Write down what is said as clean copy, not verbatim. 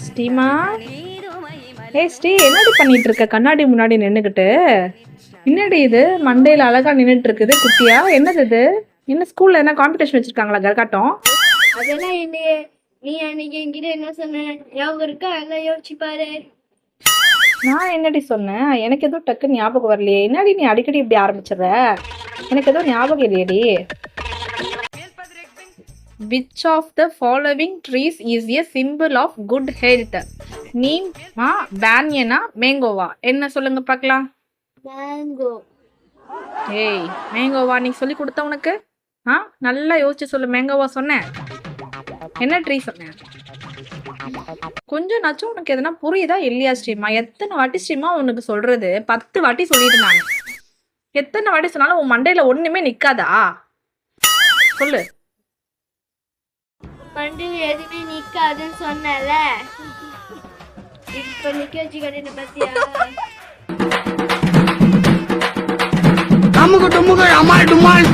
ஸ்ரீமா, ஸ்ரீ என்னடி பண்ணிட்டு இருக்க கண்ணாடி முன்னாடி நின்னுகிட்டு? என்னடி இது மண்டையில அழகா நின்னுட்டு இருக்குது குட்டியா? என்னது இது? என்ன ஸ்கூல்ல என்ன காம்படிஷன் வச்சிருக்காங்களா கரகாட்டம்? அதெல்லாம் இல்லையே. நீ அன்னைக்கு என்கிட்ட என்ன சொன்ன ஞாபகம் இருக்கா? எல்லாம் யோசிச்சு பாரு. நான் என்னடி சொன்னேன்? எனக்கு எதுவும் டக்கு ஞாபகம் வரலையே. என்னடி நீ அடிக்கடி இப்படி ஆரம்பிச்சிடுற? எனக்கு எதுவும் ஞாபகம் இல்லையடி. Which of the following trees is a symbol of good health? Neema, பேனியனா, மேங்கோவா? என்ன சொல்லுங்க பார்க்கலாம். மேங்கோ. ஏய், மேங்கோவா நீ சொல்லி கொடுத்த உனக்கு? நல்லா யோசிச்சு சொல்லு. மேங்கோவா சொன்னேன்? என்ன ட்ரீ சொன்னேன்? கொஞ்சம் நாச்சும் உனக்கு எதனா புரியுதா இல்லையா ஸ்ரீமா? எத்தனை வாட்டி ஸ்ரீமா உனக்கு சொல்றது? 10 வாட்டி சொல்லிட்டு நான் எத்தனை வாட்டி சொன்னாலும் உன் மண்டையில ஒண்ணுமே நிக்காதா? சொல்லு. மண்டில எதுவுமே நிக்காதுன்னு சொன்னல. இப்ப நிக்க வச்சு கட்டின பத்தியா? அமுக டுமுக அமால் டுமால்